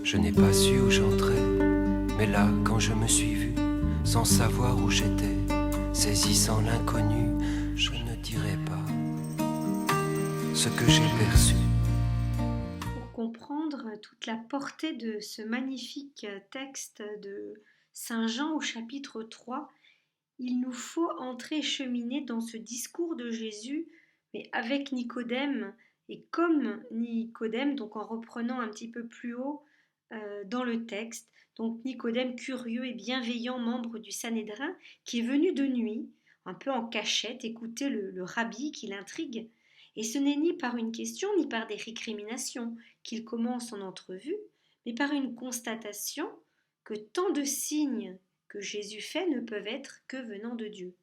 Je n'ai pas su où j'entrais, mais là, quand je me suis vu, sans savoir où j'étais, saisissant l'inconnu, je ne dirai pas ce que j'ai perçu. Pour comprendre toute la portée de ce magnifique texte de Saint Jean au chapitre 3, il nous faut entrer et cheminer dans ce discours de Jésus, mais avec Nicodème, et comme Nicodème, donc en reprenant un petit peu plus haut dans le texte, donc Nicodème, curieux et bienveillant membre du Sanhédrin, qui est venu de nuit, un peu en cachette, écouter le rabbi qui l'intrigue. Et ce n'est ni par une question, ni par des récriminations qu'il commence son entrevue, mais par une constatation que tant de signes que Jésus fait ne peuvent être que venant de Dieu.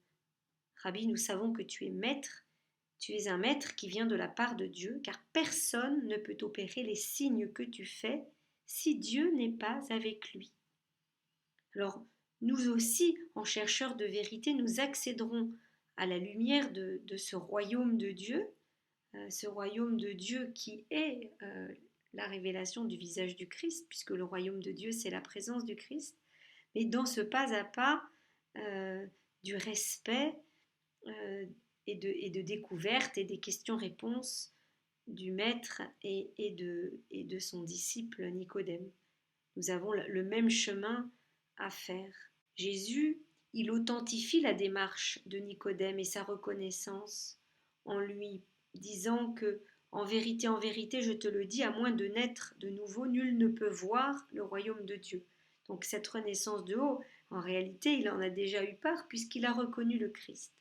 Rabbi, nous savons que tu es maître, tu es un maître qui vient de la part de Dieu, car personne ne peut opérer les signes que tu fais si Dieu n'est pas avec lui. Alors, nous aussi, en chercheurs de vérité, nous accéderons à la lumière de ce royaume de Dieu, ce royaume de Dieu qui est la révélation du visage du Christ, puisque le royaume de Dieu, c'est la présence du Christ, mais dans ce pas à pas euh, du respect et de découverte et des questions-réponses du maître et de son disciple Nicodème. Nous avons le même chemin à faire. Jésus, il authentifie la démarche de Nicodème et sa reconnaissance en lui disant que en vérité, je te le dis, à moins de naître de nouveau, nul ne peut voir le royaume de Dieu. Donc cette renaissance de haut, en réalité, il en a déjà eu part puisqu'il a reconnu le Christ.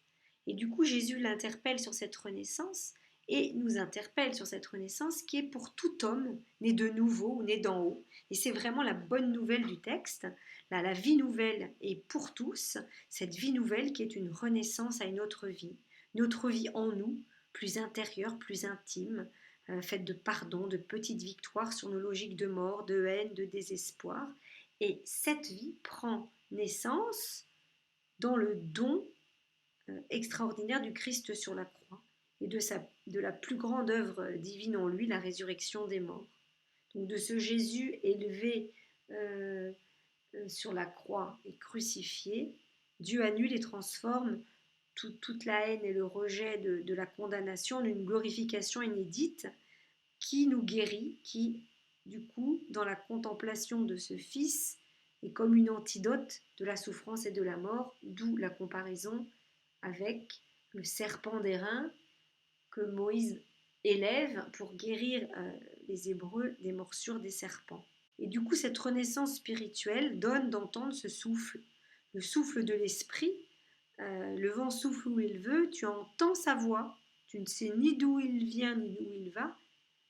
Et du coup, Jésus l'interpelle sur cette renaissance et nous interpelle sur cette renaissance qui est pour tout homme né de nouveau ou né d'en haut. Et c'est vraiment la bonne nouvelle du texte. La vie nouvelle est pour tous, cette vie nouvelle qui est une renaissance à une autre vie en nous, plus intérieure, plus intime, faite de pardon, de petites victoires sur nos logiques de mort, de haine, de désespoir. Et cette vie prend naissance dans le don extraordinaire du Christ sur la croix et de la plus grande œuvre divine en lui, la résurrection des morts. Donc de ce Jésus élevé sur la croix et crucifié, Dieu annule et transforme toute la haine et le rejet de la condamnation en une glorification inédite qui nous guérit, qui, du coup, dans la contemplation de ce Fils, est comme une antidote de la souffrance et de la mort, d'où la comparaison avec le serpent d'airain que Moïse élève pour guérir les Hébreux des morsures des serpents. Et du coup, cette renaissance spirituelle donne d'entendre ce souffle, le souffle de l'esprit. Le vent souffle où il veut, tu entends sa voix, tu ne sais ni d'où il vient ni d'où il va.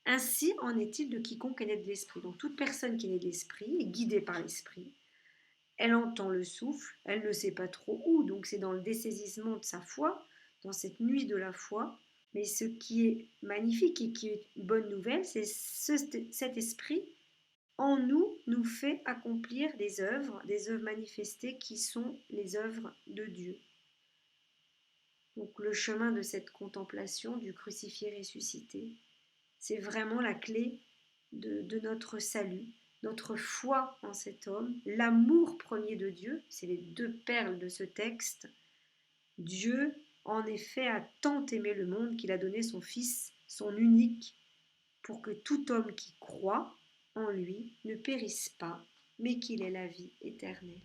Ainsi en est-il de quiconque est né de l'esprit. Donc toute personne qui est née de l'esprit est guidée par l'esprit. Elle entend le souffle, elle ne sait pas trop où, donc c'est dans le dessaisissement de sa foi, dans cette nuit de la foi. Mais ce qui est magnifique et qui est une bonne nouvelle, c'est cet esprit en nous nous fait accomplir des œuvres manifestées qui sont les œuvres de Dieu. Donc le chemin de cette contemplation du crucifié ressuscité, c'est vraiment la clé de notre salut, notre foi en cet homme, l'amour premier de Dieu, c'est les deux perles de ce texte. Dieu, en effet, a tant aimé le monde qu'il a donné son Fils, son unique, pour que tout homme qui croit en lui ne périsse pas, mais qu'il ait la vie éternelle.